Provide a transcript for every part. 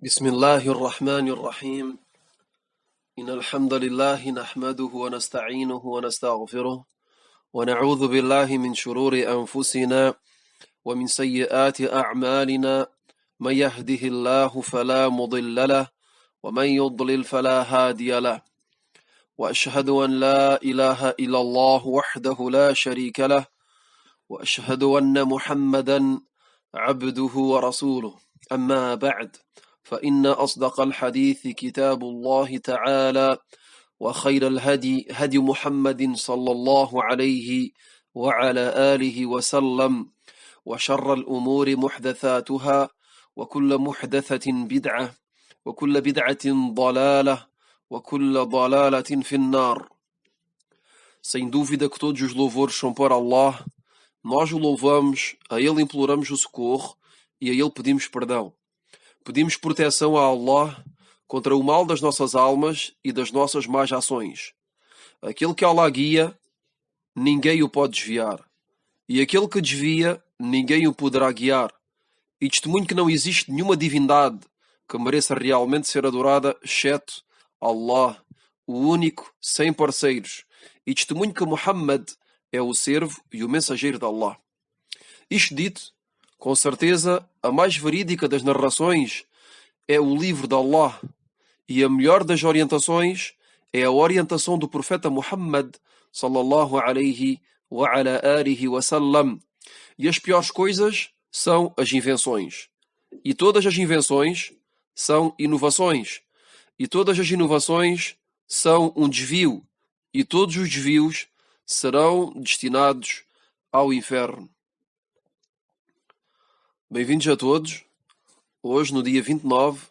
بسم الله الرحمن الرحيم إن الحمد لله نحمده ونستعينه ونستغفره ونعوذ بالله من شرور أنفسنا ومن سيئات أعمالنا من يهده الله فلا مضل له ومن يضلل فلا هادي له وأشهد أن لا إله إلا الله وحده لا شريك له وأشهد أن محمدا عبده ورسوله أما بعد فإن أصدق الحديث كتاب الله تعالى وخير الهدي هدي محمد صلى الله عليه وعلى آله وسلم وشر الأمور محدثاتها وكل محدثة بدعة وكل بدعة ضلالة وكل ضلالة في النار. Sem dúvida que todos os louvores são para Allah. Nós o louvamos, a Ele imploramos o socorro e a Ele pedimos perdão. Pedimos proteção a Allah contra o mal das nossas almas e das nossas más ações. Aquele que Allah guia, ninguém o pode desviar. E aquele que desvia, ninguém o poderá guiar. E testemunho que não existe nenhuma divindade que mereça realmente ser adorada, exceto Allah, o único, sem parceiros. E testemunho que Muhammad é o servo e o mensageiro de Allah. Isto dito, com certeza, a mais verídica das narrações é o livro de Allah, e a melhor das orientações é a orientação do profeta Muhammad sallallahu alaihi wa ala alihi wa sallam. E as piores coisas são as invenções. E todas as invenções são inovações. E todas as inovações são um desvio. E todos os desvios serão destinados ao inferno. Bem-vindos a todos. Hoje, no dia 29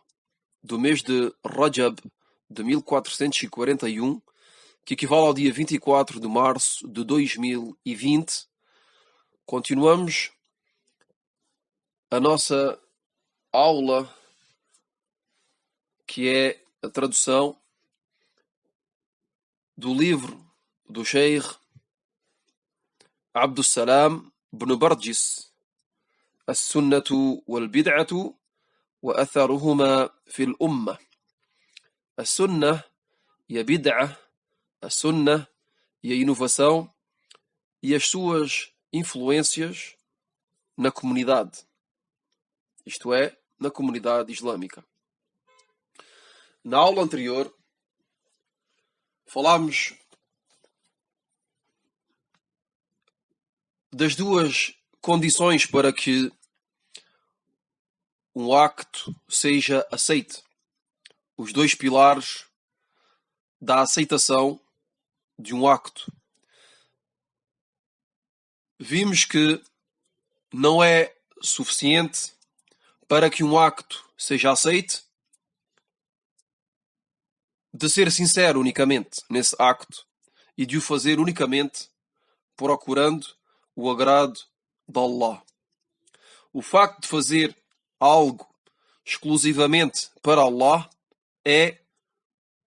do mês de Rajab de 1441, que equivale ao dia 24 de março de 2020, continuamos a nossa aula, que é a tradução do livro do Sheikh Abdussalam ibn Barjis, السنة والبدعة وأثرهما في الأمة. السنة e a bid'ah, a sunnah e a inovação e as suas influências na comunidade, isto é, na comunidade islâmica. Na aula anterior falámos das duas condições para que um acto seja aceite. Os dois pilares da aceitação de um acto. Vimos que não é suficiente para que um acto seja aceite de ser sincero unicamente nesse acto e de o fazer unicamente procurando o agrado de Allah. O facto de fazer algo exclusivamente para Allah é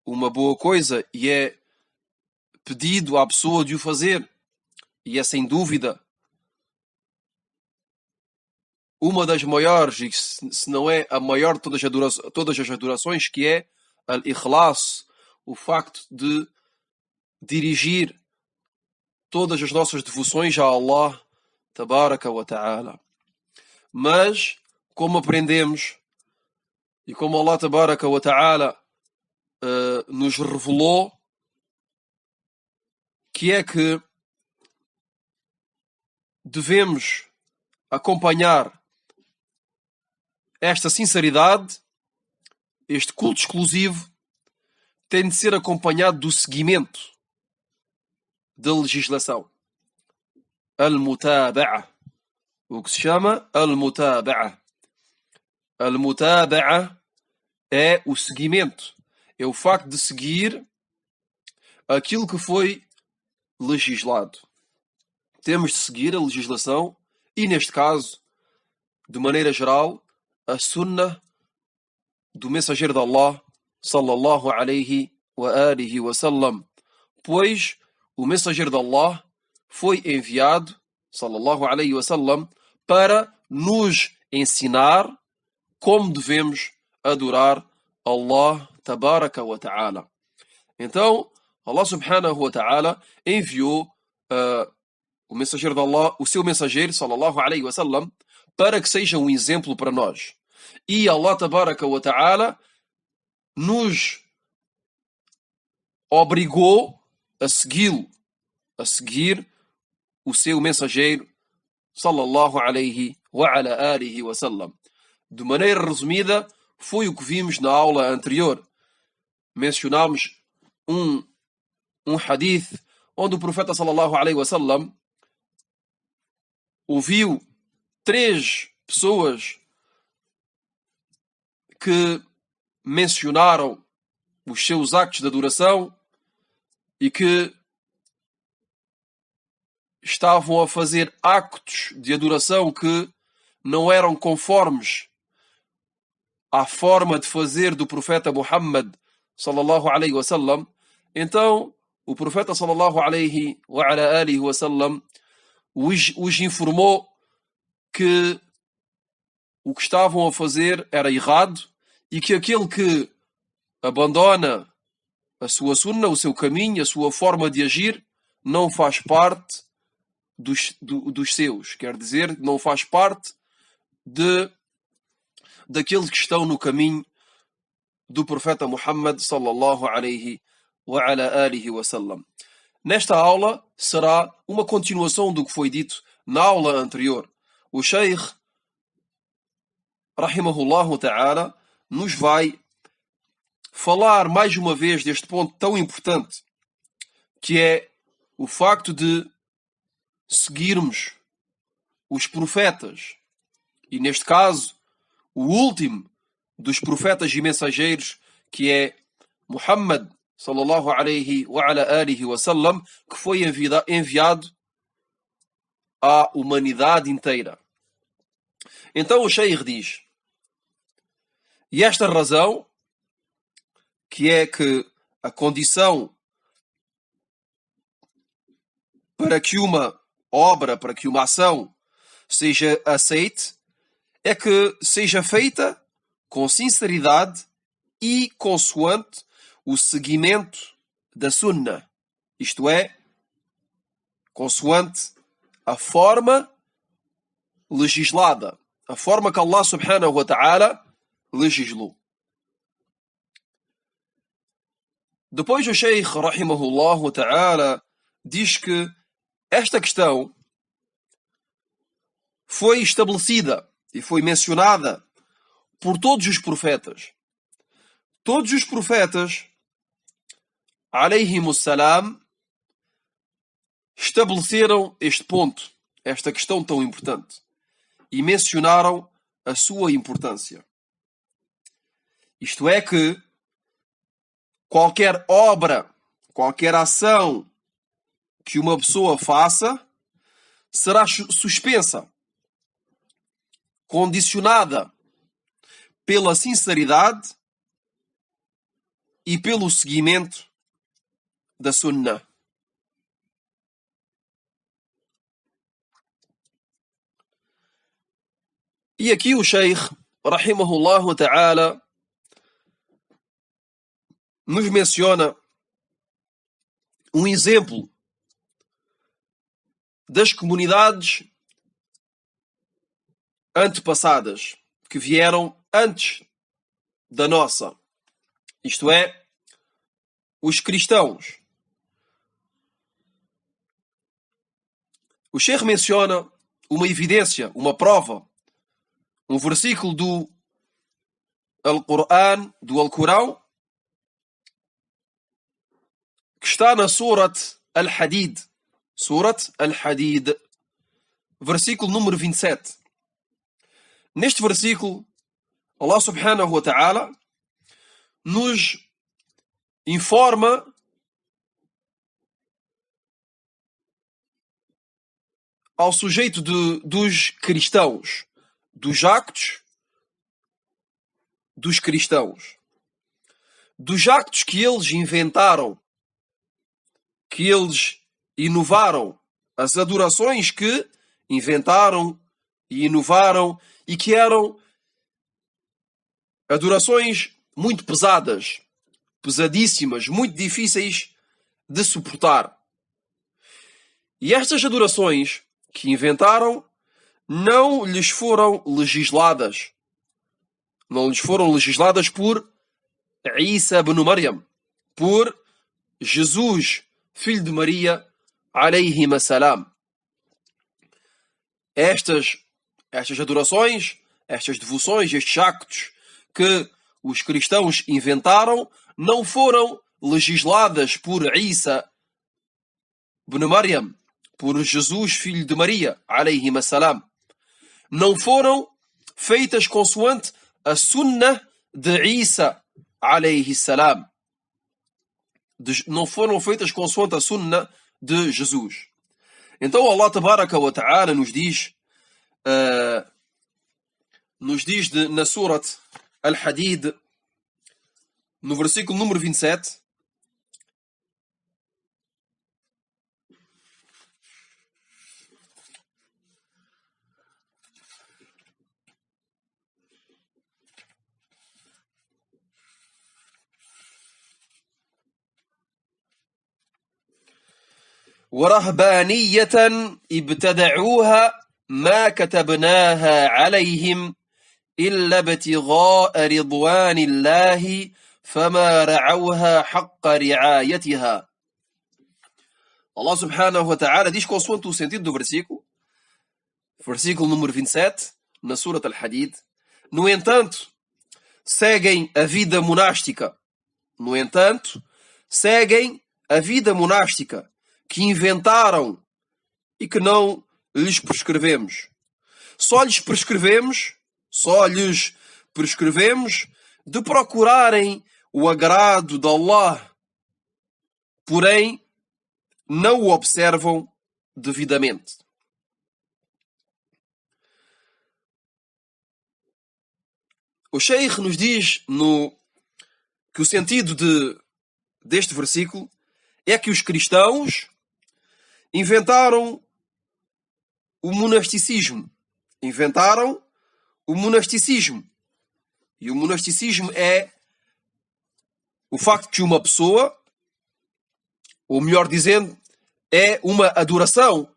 uma boa coisa e é pedido à pessoa de o fazer, e é sem dúvida uma das maiores, e se não é a maior de todas as adorações, que é al-ikhlas, o facto de dirigir todas as nossas devoções a Allah tabaraka wa ta'ala. Mas, como aprendemos, e como Allah tabaraka wa ta'ala nos revelou, que é que devemos acompanhar esta sinceridade, este culto exclusivo, tem de ser acompanhado do seguimento da legislação. Al-mutaba'a. O que se chama al-mutaba'a. Al-mutaba'a é o seguimento. É o facto de seguir aquilo que foi legislado. Temos de seguir a legislação e, neste caso, de maneira geral, a sunnah do mensageiro de Allah sallallahu alaihi wa alihi wa sallam. Pois o mensageiro de Allah foi enviado sallallahu alaihi wa sallam para nos ensinar como devemos adorar Allah tabaraka wa ta'ala. Então, Allah subhanahu wa ta'ala enviou o mensageiro de Allah, o seu mensageiro, sallallahu alayhi wa sallam, para que seja um exemplo para nós. E Allah tabaraka wa ta'ala nos obrigou a segui-lo, a seguir o seu mensageiro, sallallahu alayhi wa ala alihi wa sallam. De maneira resumida, foi o que vimos na aula anterior. Mencionámos um hadith onde o profeta sallallahu alayhi wa sallam ouviu 3 pessoas que mencionaram os seus actos de adoração e que estavam a fazer actos de adoração que não eram conformes à forma de fazer do profeta Muhammad sallallahu alayhi wa sallam. Então o profeta sallallahu alayhi wa ala alihi wa sallam os informou que o que estavam a fazer era errado e que aquele que abandona a sua sunna, o seu caminho, a sua forma de agir, não faz parte dos seus. Quer dizer, não faz parte daqueles que estão no caminho do profeta Muhammad sallallahu alayhi wa ala alihi wa sallam. Nesta aula será uma continuação do que foi dito na aula anterior. O Sheikh, rahimahullahu ta'ala, nos vai falar mais uma vez deste ponto tão importante, que é o facto de seguirmos os profetas, e neste caso, o último dos profetas e mensageiros, que é Muhammad sallallahu alayhi wa ala alihi wa sallam, que foi enviado à humanidade inteira. Então o Sheikh diz: e esta razão, que é que a condição para que uma obra, para que uma ação seja aceite, é que seja feita com sinceridade e consoante o seguimento da Sunnah, isto é, consoante a forma legislada, a forma que Allah subhanahu wa ta'ala legislou. Depois o Sheikh rahimahullah ta'ala diz que esta questão foi estabelecida e foi mencionada por todos os profetas. Todos os profetas, alayhimus salam, estabeleceram este ponto, esta questão tão importante, e mencionaram a sua importância. Isto é que qualquer obra, qualquer ação que uma pessoa faça será suspensa, condicionada pela sinceridade e pelo seguimento da Sunnah. E aqui o Sheikh, rahimahullah ta'ala, nos menciona um exemplo das comunidades antepassadas, que vieram antes da nossa. Isto é, os cristãos. O Sheikh menciona uma evidência, uma prova, um versículo do Al-Qur'an, do Al-Corão, que está na Surat Al-Hadid. Surat Al-Hadid, versículo número 27. Neste versículo, Allah subhanahu wa ta'ala nos informa ao sujeito dos cristãos, dos actos dos cristãos, dos actos que eles inventaram, que eles inovaram, as adorações que inventaram e inovaram e que eram adorações muito pesadas, pesadíssimas, muito difíceis de suportar. E estas adorações que inventaram não lhes foram legisladas. Não lhes foram legisladas por Isa ibn Maryam, por Jesus, filho de Maria, alayhim assalam. Estas adorações, estas devoções, estes actos que os cristãos inventaram, não foram legisladas por Isa ibn Maryam, por Jesus, filho de Maria, alayhim assalam. Não foram feitas consoante a sunnah de Isa, alayhi salam. Não foram feitas consoante a sunnah de Jesus. Então Allah tabaraka wa ta'ala nos diz na Surat Al-Hadid, no versículo número 27, وَرَهْبَانِيَّةً ابْتَدَعُوهَا مَا كَتَبْنَاهَا عَلَيْهِمْ إِلَّا ابْتِغَاءَ رِضْوَانِ اللَّهِ فَمَا رَعَوْهَا حَقَّ رِعَايَتِهَا. Allah subhanahu wa ta'ala diz consoante o sentido do versículo número 27, na Surat Al-Hadid: no entanto, seguem a vida monástica. No entanto, seguem a vida monástica que inventaram e que não lhes prescrevemos. Só lhes prescrevemos de procurarem o agrado de Allah, porém não o observam devidamente. O Sheikh nos diz que o sentido deste versículo é que os cristãos inventaram o monasticismo. E o monasticismo é o facto que uma pessoa, ou melhor dizendo, é uma adoração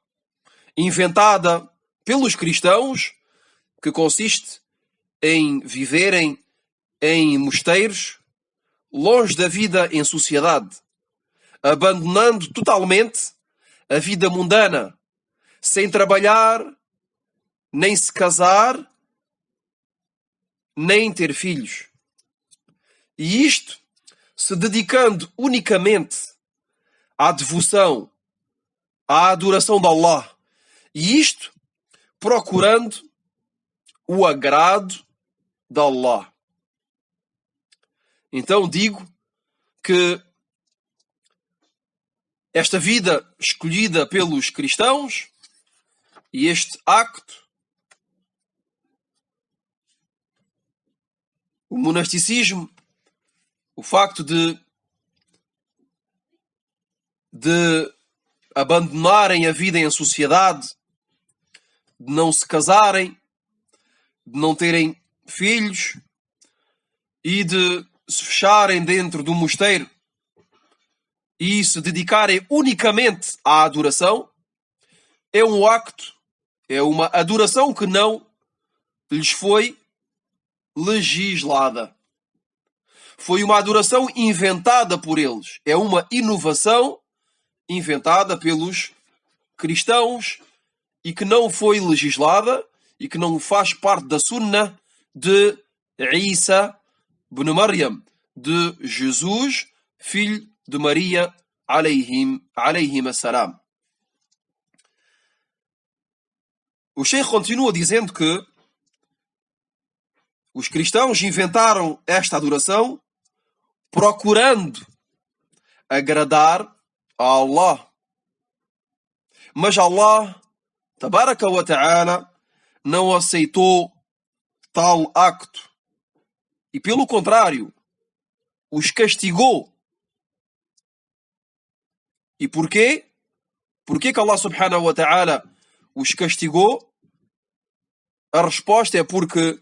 inventada pelos cristãos que consiste em viverem em mosteiros, longe da vida em sociedade, abandonando totalmente a vida mundana, sem trabalhar, nem se casar, nem ter filhos. E isto se dedicando unicamente à devoção, à adoração de Allah. E isto procurando o agrado de Allah. Então digo que esta vida escolhida pelos cristãos e este acto, o monasticismo, o facto de abandonarem a vida em sociedade, de não se casarem, de não terem filhos e de se fecharem dentro do mosteiro e se dedicarem unicamente à adoração, é um acto, é uma adoração que não lhes foi legislada. Foi uma adoração inventada por eles. É uma inovação inventada pelos cristãos e que não foi legislada e que não faz parte da sunnah de Isa ibn Maryam, de Jesus, filho de Maria, alayhim assalam. O Sheikh continua dizendo que os cristãos inventaram esta adoração procurando agradar a Allah. Mas Allah, tabaraka wa ta'ala, não aceitou tal acto. E pelo contrário, os castigou. E porquê? Porquê que Allah subhanahu wa ta'ala os castigou? A resposta é porque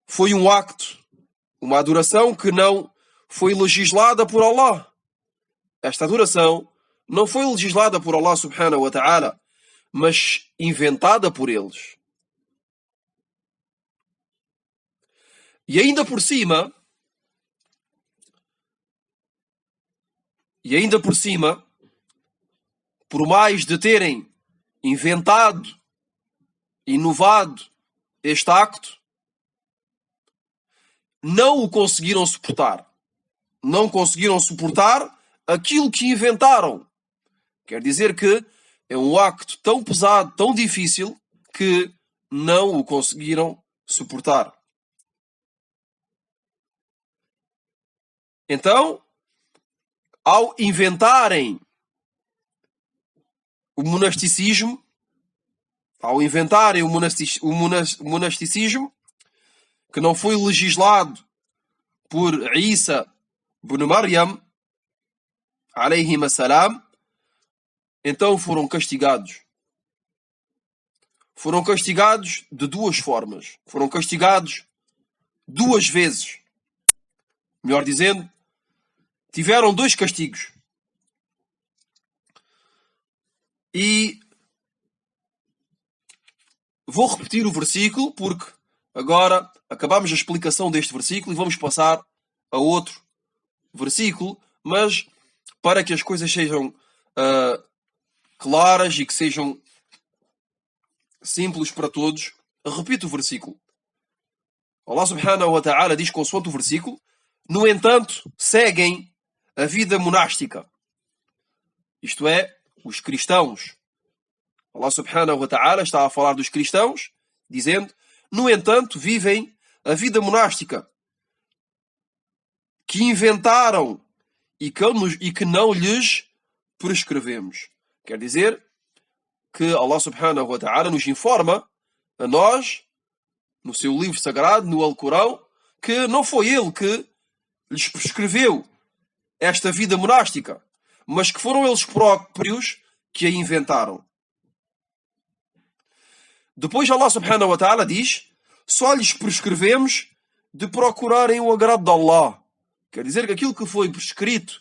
foi um acto Uma adoração que não foi legislada por Allah. Esta adoração não foi legislada por Allah subhanahu wa ta'ala, mas inventada por eles. E ainda por cima, por mais de terem inventado, inovado este acto, não o conseguiram suportar. Não conseguiram suportar aquilo que inventaram. Quer dizer que é um acto tão pesado, tão difícil, que não o conseguiram suportar. Então, ao inventarem o monasticismo, que não foi legislado por Isa ibn Maryam, alayhim assalam, então foram castigados. Foram castigados de duas formas. Foram castigados duas vezes. Melhor dizendo, tiveram dois castigos. E vou repetir o versículo, porque agora acabamos a explicação deste versículo e vamos passar a outro versículo, mas para que as coisas sejam claras e que sejam simples para todos, repito o versículo. Allah subhanahu wa ta'ala diz consoante o versículo: no entanto, seguem a vida monástica. Isto é, os cristãos. Allah subhanahu wa ta'ala está a falar dos cristãos, dizendo: no entanto, vivem a vida monástica que inventaram e que não lhes prescrevemos. Quer dizer que Allah subhanahu wa ta'ala nos informa a nós, no seu livro sagrado, no Alcorão, que não foi ele que lhes prescreveu esta vida monástica, mas que foram eles próprios que a inventaram. Depois Allah subhanahu wa ta'ala diz: só lhes prescrevemos de procurarem o agrado de Allah. Quer dizer que aquilo que foi prescrito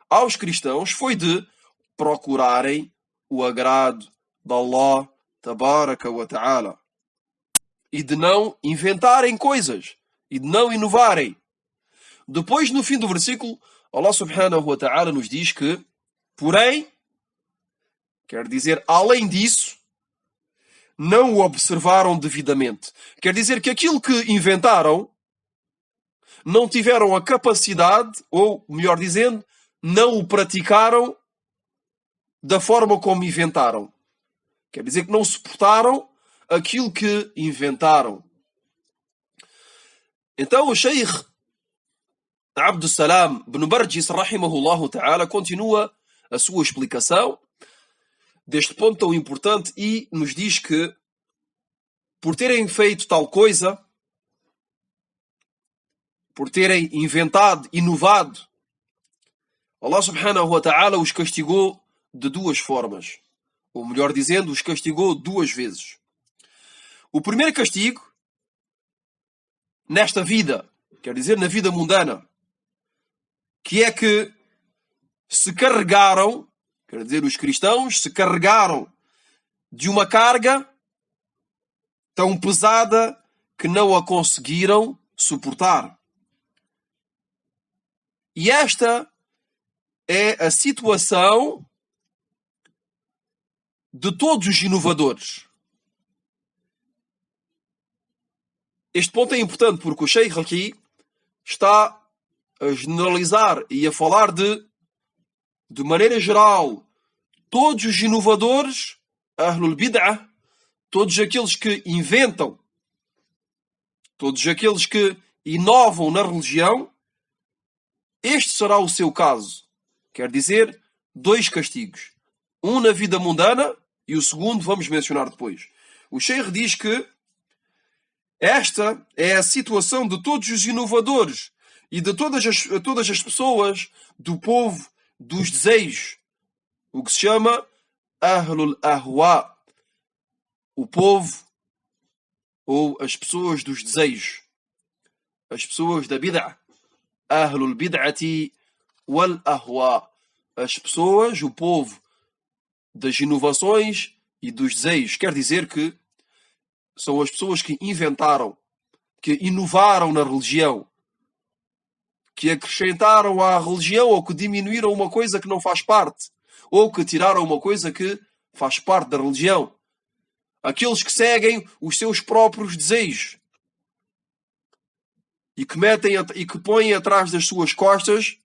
aos cristãos foi de procurarem o agrado de Allah tabaraka wa ta'ala e de não inventarem coisas e de não inovarem. Depois, no fim do versículo, Allah subhanahu wa ta'ala nos diz que, porém, quer dizer, além disso, não o observaram devidamente. Quer dizer que aquilo que inventaram não tiveram a capacidade, ou, melhor dizendo, não o praticaram da forma como inventaram. Quer dizer que não suportaram aquilo que inventaram. Então o Sheikh Abdus Salam ibn Barjis, rahimahullah ta'ala, continua a sua explicação deste ponto tão importante e nos diz que, por terem feito tal coisa, por terem inventado, inovado, Allah subhanahu wa ta'ala os castigou de duas formas. Ou melhor dizendo, os castigou duas vezes. O primeiro castigo, nesta vida, quer dizer, na vida mundana, que é que se carregaram, quer dizer, os cristãos se carregaram de uma carga tão pesada que não a conseguiram suportar. E esta é a situação de todos os inovadores. Este ponto é importante porque o Sheikh aqui está a generalizar e a falar de maneira geral, todos os inovadores, Ahlul Bid'ah, todos aqueles que inventam, todos aqueles que inovam na religião, este será o seu caso. Quer dizer, dois castigos. Um na vida mundana e o segundo vamos mencionar depois. O Sheikh diz que esta é a situação de todos os inovadores e de todas as pessoas do povo dos desejos. O que se chama Ahlul Ahwa. O povo ou as pessoas dos desejos. as pessoas da bid'ah, ahlul bid'ati wal ahwa, as pessoas, o povo das inovações e dos desejos. Quer dizer que são as pessoas que inventaram, que inovaram na religião, que acrescentaram à religião ou que diminuíram uma coisa que não faz parte, ou que tiraram uma coisa que faz parte da religião. Aqueles que seguem os seus próprios desejos e que põem atrás das suas costas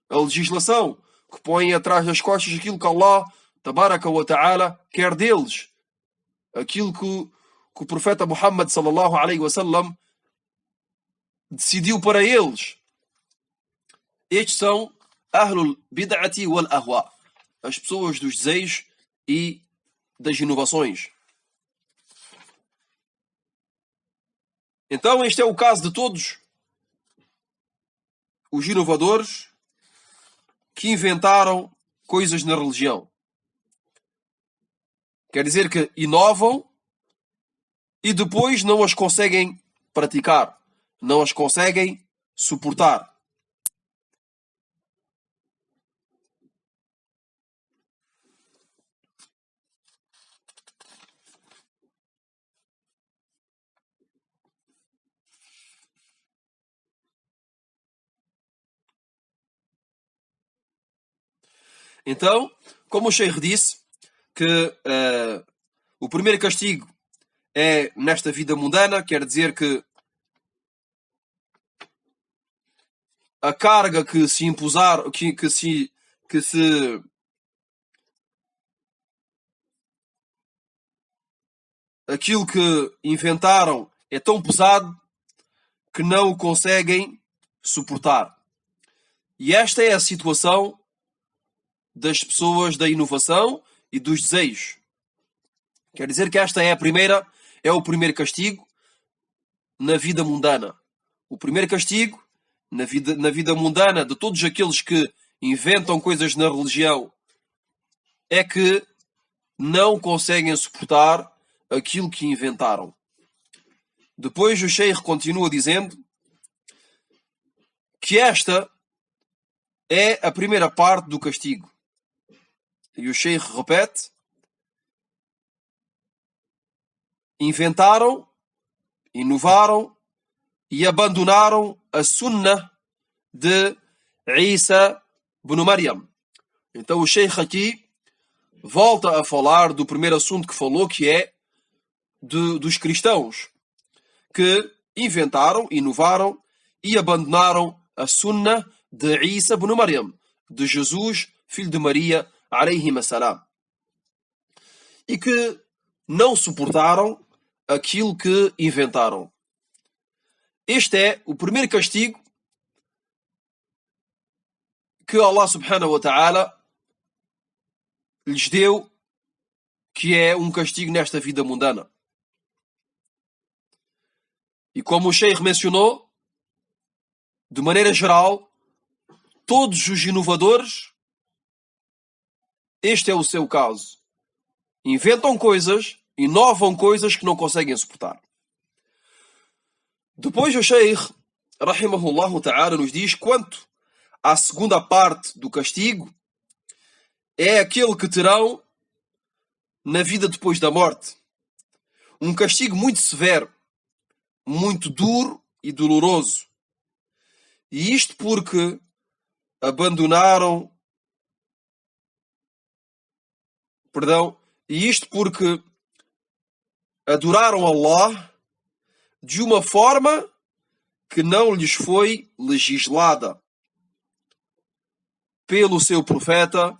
a legislação, que põem atrás das costas aquilo que Allah Tabaraka wa Ta'ala quer deles, aquilo que o profeta Muhammad sallallahu alaihi wasallam decidiu para eles. Estes são Ahlul Bid'ati wal Ahwa, as pessoas dos desejos e das inovações. Então este é o caso de todos os inovadores que inventaram coisas na religião. Quer dizer que inovam e depois não as conseguem praticar, não as conseguem suportar. Então, como o Sheikh disse, que o primeiro castigo é nesta vida mundana, quer dizer que a carga que se impusar, aquilo que inventaram é tão pesado que não o conseguem suportar. E esta é a situação das pessoas da inovação e dos desejos. Quer dizer que esta é o primeiro castigo na vida mundana. O primeiro castigo na vida mundana de todos aqueles que inventam coisas na religião é que não conseguem suportar aquilo que inventaram. Depois o Sheikh continua dizendo que esta é a primeira parte do castigo. E o Sheikh repete: inventaram, inovaram e abandonaram a sunnah de Isa ibn Maryam. Então o Sheikh aqui volta a falar do primeiro assunto que falou, que é dos cristãos, que inventaram, inovaram e abandonaram a sunnah de Isa ibn Maryam, de Jesus, filho de Maria, alayhi salam, e que não suportaram aquilo que inventaram. Este é o primeiro castigo que Allah subhanahu wa ta'ala lhes deu, que é um castigo nesta vida mundana. E como o Sheikh mencionou, de maneira geral, todos os inovadores, este é o seu caso. Inventam coisas, inovam coisas que não conseguem suportar. Depois o Sheikh, rahimahullah ta'ala, nos diz quanto à segunda parte do castigo, é aquele que terão na vida depois da morte. Um castigo muito severo, muito duro e doloroso. E isto porque adoraram Allah de uma forma que não lhes foi legislada pelo seu profeta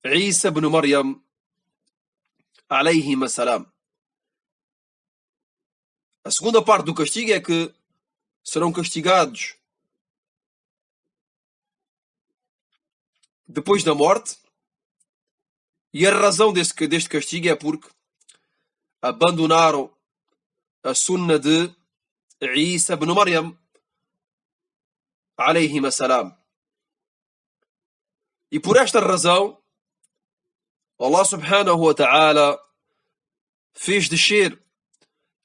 Isa ibn Maryam alayhi salam. A segunda parte do castigo é que serão castigados depois da morte, e a razão deste castigo é porque abandonaram a sunnah de Isa ibn Maryam alayhi salam. E por esta razão Allah subhanahu wa ta'ala fez descer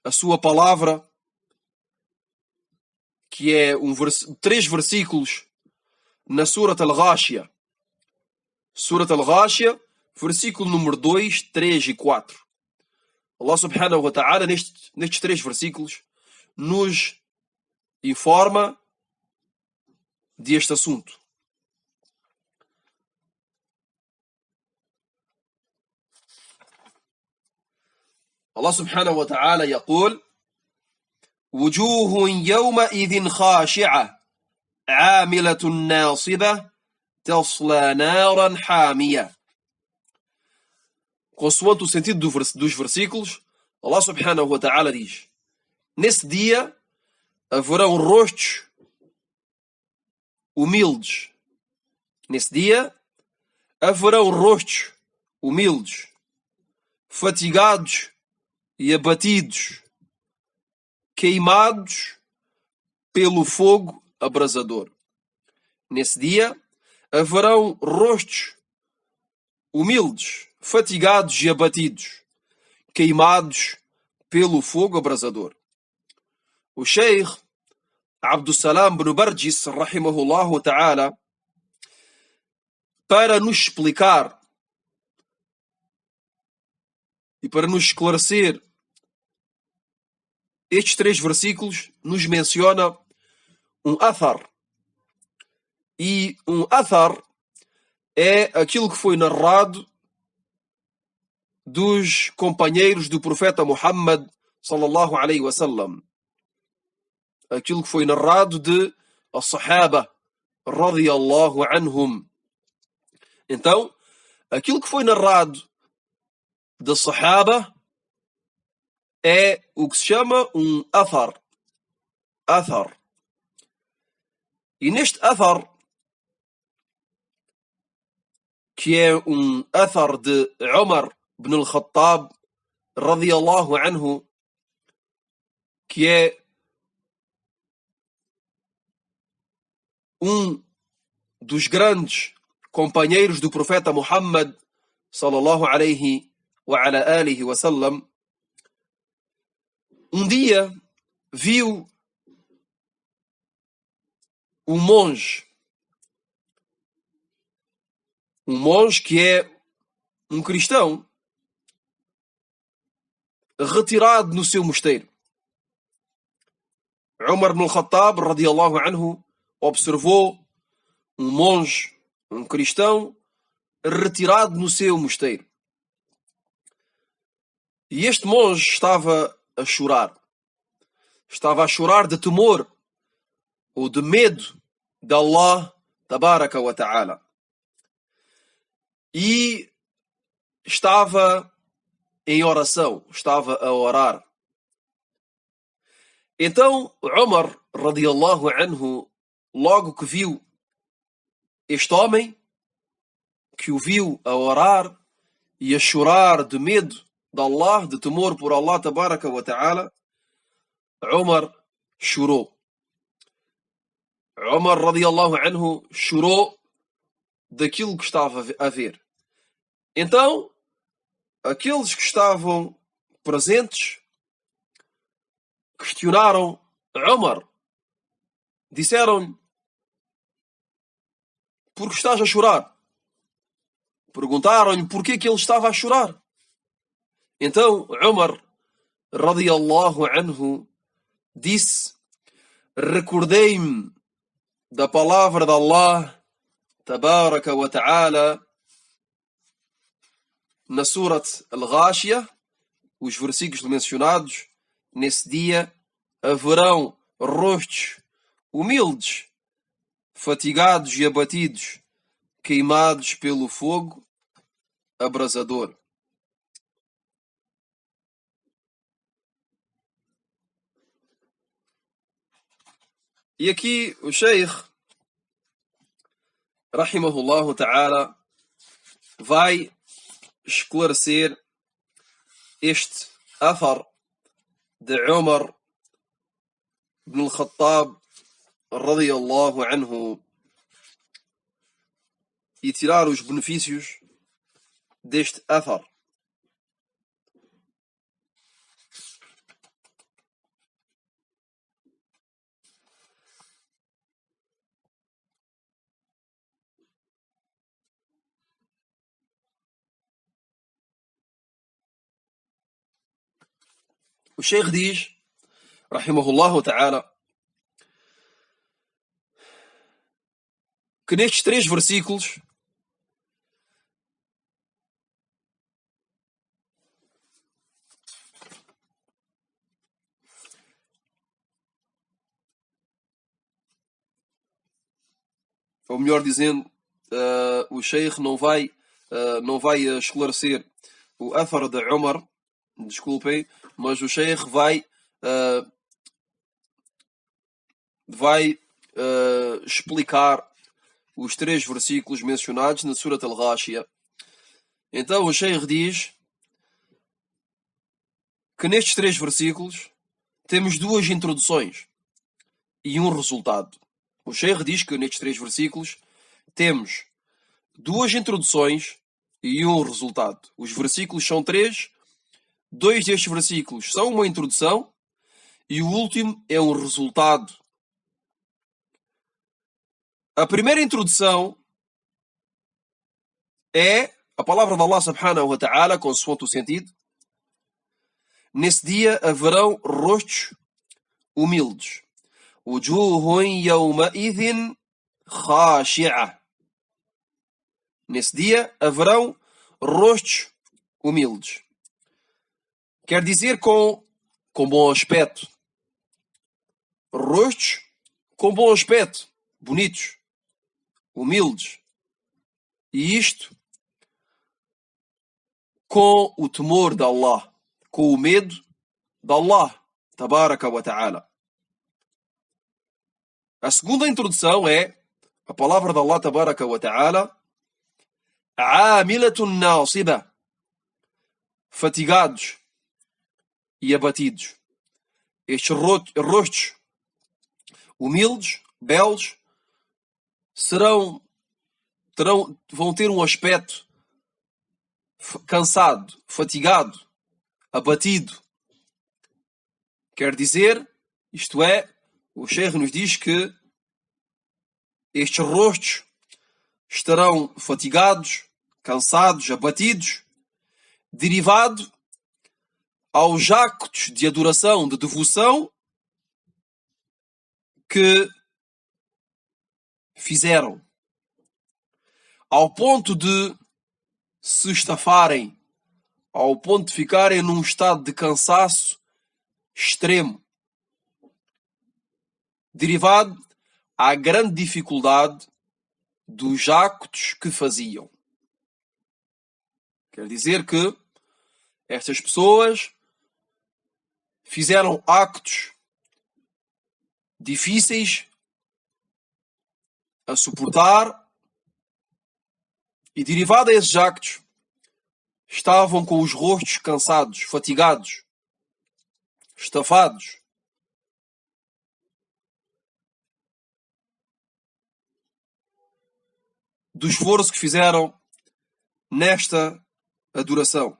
a sua palavra que é 3 versículos na Surat Al-Ghashiyah. Surat Al-Ghashiyah, versículo número 2, 3 e 4. Allah subhanahu wa ta'ala, nestes 3 versículos, nos informa deste assunto. Allah subhanahu wa ta'ala يقول: وجوه يومئذ خاشعة عاملة ناصبة تصلى نارا حامية. Consoante o sentido dos versículos, Allah subhanahu wa ta'ala diz: nesse dia haverão rostos humildes. Nesse dia haverão rostos humildes, fatigados e abatidos, queimados pelo fogo abrasador. Nesse dia haverão rostos humildes, fatigados e abatidos, queimados pelo fogo abrasador. O Sheikh Abdussalam bin Barjis, rahimahullah ta'ala, para nos explicar e para nos esclarecer estes 3 versículos, nos menciona um athar. E um athar é aquilo que foi narrado dos companheiros do profeta Muhammad sallallahu alaihi wasallam. Aquilo que foi narrado de as-sahaba radiyallahu anhum. Então, aquilo que foi narrado da sahaba é o que se chama um athar. Athar. E neste athar, que é um athar de Umar ibn al-Khattab radiyallahu anhu, que é um dos grandes companheiros do profeta Muhammad sallallahu alaihi wa ala alihi wa sallam, um dia viu um monge que é um cristão, retirado no seu mosteiro. Umar ibn al-Khattab radiyallahu anhu observou um monge, um cristão, retirado no seu mosteiro. E este monge estava a chorar. Estava a chorar de temor ou de medo de Allah tabaraka wa ta'ala. E estava em oração, estava a orar. Então Umar radiyallahu anhu, logo que viu este homem, que o viu a orar e a chorar de medo de Allah, de temor por Allah tabaraka wa ta'ala, Umar chorou. Umar radiyallahu anhu chorou daquilo que estava a ver. Então, aqueles que estavam presentes questionaram Umar. Disseram-lhe: por que estás a chorar? Perguntaram-lhe por que ele estava a chorar. Então Umar radiyallahu anhu disse: recordei-me da palavra de Allah tabaraka wa ta'ala na Surat Al-Ghashiyah, os versículos mencionados. Nesse dia haverão rostos humildes, fatigados e abatidos, queimados pelo fogo abrasador. E aqui o Sheikh rahimahullah ta'ala vai esclarecer este athar de Umar ibn al-Khattab radiyallahu anhu e tirar os benefícios deste athar. O Sheikh diz, rahimahullah ta'ala, que nestes 3 versículos ou melhor dizendo, o Sheikh não vai esclarecer o athar de Umar, desculpem, mas o Sheikh vai explicar os 3 versículos mencionados na Surat Al-Ghashiyah. Então o Sheikh diz que nestes 3 versículos temos 2 introduções e um resultado. O Sheikh diz que nestes 3 versículos temos 2 introduções e um resultado. Os versículos são 3, 2 destes versículos são uma introdução e o último é um resultado. A primeira introdução é a palavra de Allah subhanahu wa ta'ala, consoante o sentido. Nesse dia haverão rostos humildes. Wujuhun yawma'idhin khashi'ah. Nesse dia haverão rostos humildes. Quer dizer com bom aspecto. Rostos com bom aspecto. Bonitos. Humildes. E isto com o temor de Allah. Com o medo de Allah. Tabaraka wa ta'ala. A segunda introdução é a palavra de Allah Tabaraka wa ta'ala. Amilatun nasiba. Fatigados e abatidos. Estes rostos humildes, belos, vão ter um aspecto cansado, fatigado, abatido. Quer dizer, isto é, o Sheikh nos diz que estes rostos estarão fatigados, cansados, abatidos, derivado aos actos de adoração, de devoção que fizeram, ao ponto de se estafarem, ao ponto de ficarem num estado de cansaço extremo, derivado à grande dificuldade dos actos que faziam. Quer dizer que estas pessoas fizeram actos difíceis a suportar e, derivado a esses actos, estavam com os rostos cansados, fatigados, estafados. Do esforço que fizeram nesta adoração.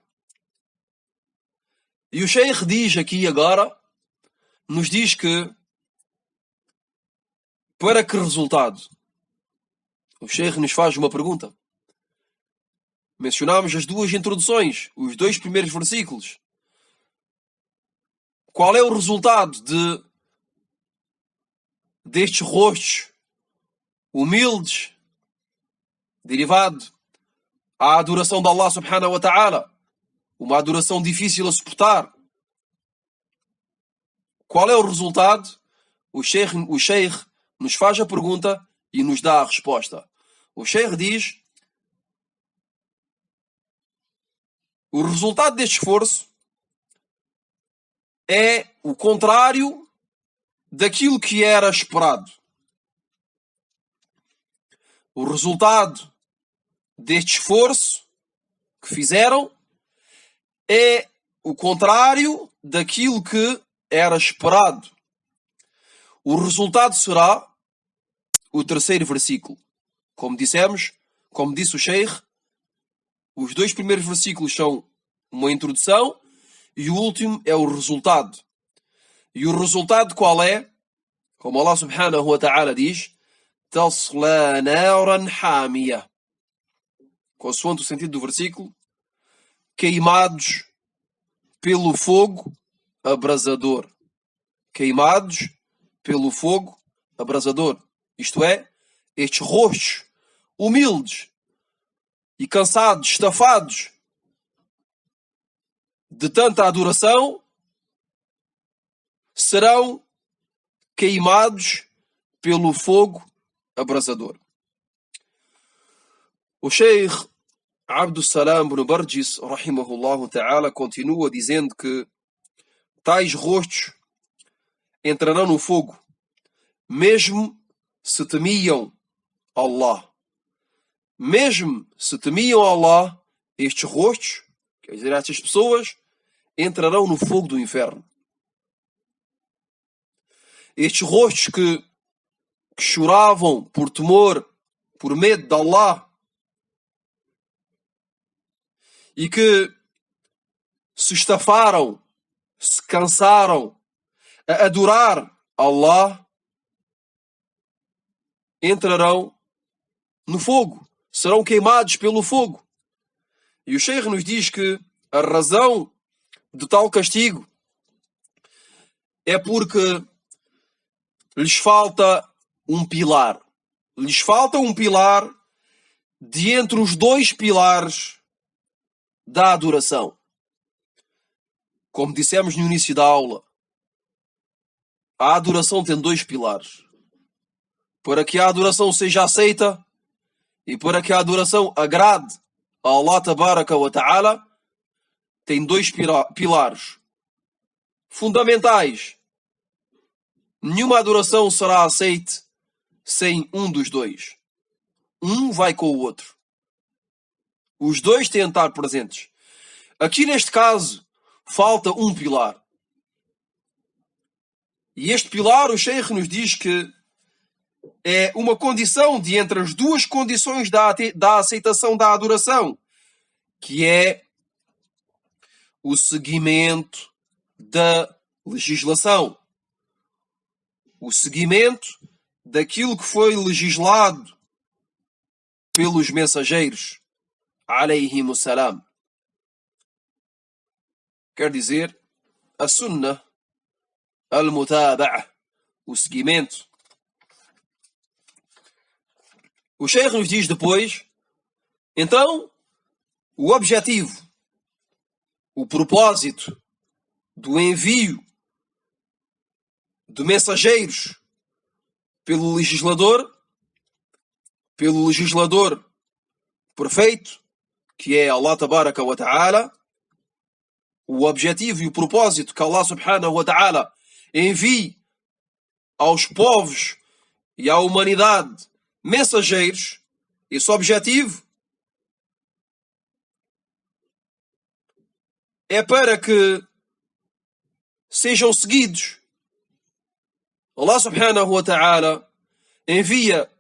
E o Sheikh diz aqui agora, nos diz que para que resultado? O Sheikh nos faz uma pergunta. Mencionámos as 2 introduções, os 2 primeiros versículos. Qual é o resultado destes rostos humildes, derivado à adoração de Allah subhanahu wa ta'ala? Uma adoração difícil a suportar. Qual é o resultado? O Sheikh nos faz a pergunta e nos dá a resposta. O Sheikh diz: o resultado deste esforço é o contrário daquilo que era esperado. O resultado deste esforço que fizeram é o contrário daquilo que era esperado. O resultado será o terceiro versículo. Como dissemos, como disse o Sheikh, os 2 primeiros versículos são uma introdução e o último é o resultado. E o resultado qual é? Como Allah subhanahu wa ta'ala diz: Tasla naran hamiyah. Consoante o sentido do versículo, queimados pelo fogo abrasador. Queimados pelo fogo abrasador. Isto é, estes rostos humildes e cansados, estafados de tanta adoração, serão queimados pelo fogo abrasador. O Sheikh Abdussalam ibn Barjis, rahimahullah ta'ala, continua dizendo que tais rostos entrarão no fogo, mesmo se temiam Allah. Mesmo se temiam Allah, estes rostos, quer dizer, estas pessoas, entrarão no fogo do inferno. Estes rostos que choravam por temor, por medo de Allah, e que se estafaram, se cansaram a adorar Allah, entrarão no fogo, serão queimados pelo fogo. E o Sheikh nos diz que a razão de tal castigo é porque lhes falta um pilar. Lhes falta um pilar de entre os dois pilares da adoração. Como dissemos no início da aula, a adoração tem dois pilares. Para que a adoração seja aceita e para que a adoração agrade a Allah Tabaraka wa Ta'ala, tem dois pilares fundamentais. Nenhuma adoração será aceita sem um dos dois. Um vai com o outro. Os dois têm de estar presentes. Aqui neste caso, falta um pilar. E este pilar, o Sheikh nos diz que é uma condição de entre as duas condições da aceitação da adoração, que é o seguimento da legislação. O seguimento daquilo que foi legislado pelos mensageiros, alayhimus salam. Quer dizer, a sunnah, al-mutaba'a, o seguimento. O Sheikh nos diz depois, então, o objetivo, o propósito do envio de mensageiros pelo legislador perfeito, que é Allah Tabaraka wa Ta'ala, o objetivo e o propósito que Allah Subhanahu wa Ta'ala envie aos povos e à humanidade mensageiros, esse objetivo é para que sejam seguidos. Allah Subhanahu wa Ta'ala envia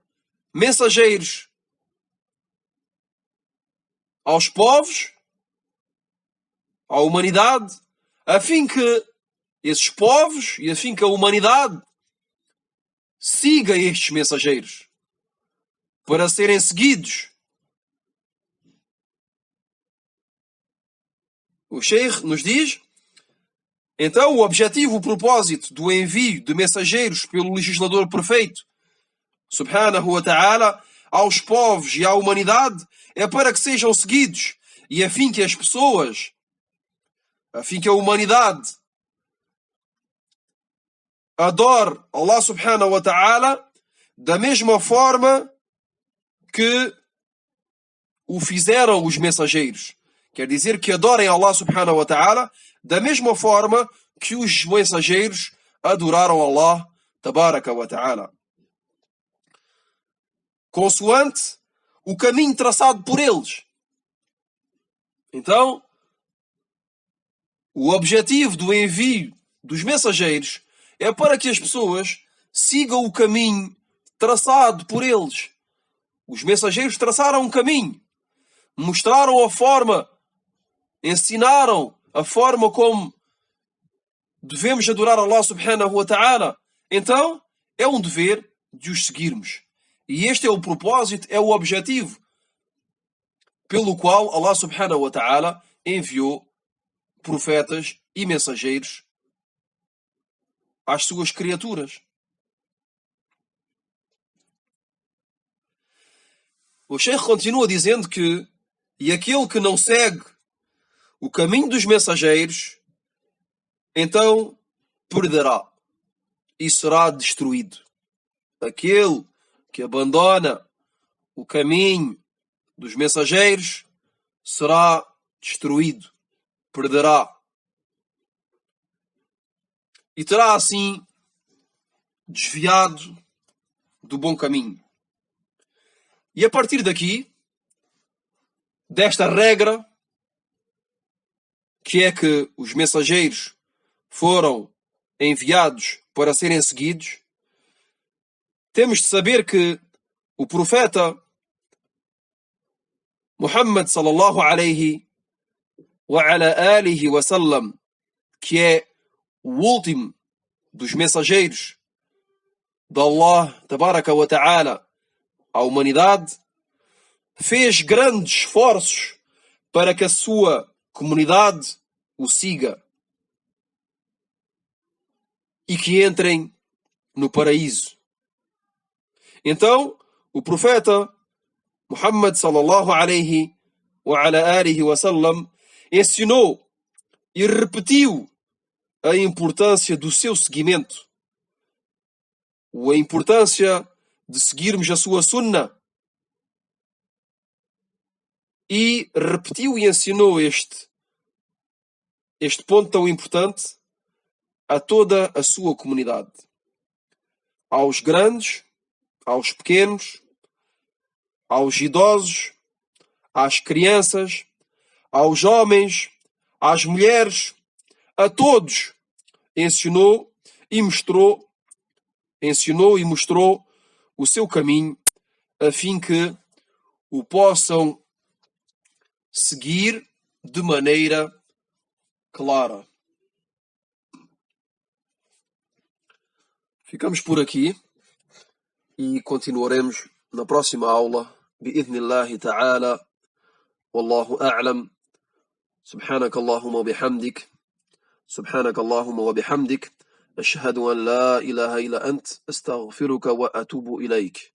mensageiros aos povos, à humanidade, a fim que esses povos e a fim que a humanidade siga estes mensageiros, para serem seguidos. O Sheikh nos diz, então, o objetivo, o propósito do envio de mensageiros pelo legislador perfeito, Subhanahu wa Ta'ala, aos povos e à humanidade, é para que sejam seguidos e a fim que as pessoas, a fim que a humanidade adore Allah Subhanahu wa Ta'ala da mesma forma que o fizeram os mensageiros. Quer dizer que adorem Allah Subhanahu wa Ta'ala da mesma forma que os mensageiros adoraram Allah Tabaraka wa Ta'ala, consoante o caminho traçado por eles. Então, o objetivo do envio dos mensageiros é para que as pessoas sigam o caminho traçado por eles. Os mensageiros traçaram um caminho, mostraram a forma, ensinaram a forma como devemos adorar Allah Subhanahu wa Ta'ala. Então, é um dever de os seguirmos. E este é o propósito, é o objetivo pelo qual Allah Subhanahu wa Ta'ala enviou profetas e mensageiros às suas criaturas. O Sheikh continua dizendo que e aquele que não segue o caminho dos mensageiros, então perderá e será destruído. Aquele que abandona o caminho dos mensageiros será destruído, perderá. E terá assim desviado do bom caminho. E a partir daqui, desta regra, que é que os mensageiros foram enviados para serem seguidos, temos de saber que o profeta Muhammad sallallahu alaihi wa ala alihi wa sallam, que é o último dos mensageiros de Allah tabaraka wa ta'ala à humanidade, fez grandes esforços para que a sua comunidade o siga e que entrem no paraíso. Então, o profeta Muhammad sallallahu alaihi wa ala alihi wa sallam ensinou e repetiu a importância do seu seguimento, a importância de seguirmos a sua sunna, e repetiu e ensinou este ponto tão importante a toda a sua comunidade, aos grandes, aos pequenos, aos idosos, às crianças, aos homens, às mulheres, a todos ensinou e mostrou o seu caminho, a fim que o possam seguir de maneira clara. Ficamos por aqui e continuaremos na próxima aula, bi'idhnillahi ta'ala. Wallahu a'lam. سبحانك اللهم وبحمدك سبحانك اللهم وبحمدك أشهد أن لا إله إلا أنت أستغفرك وأتوب إليك.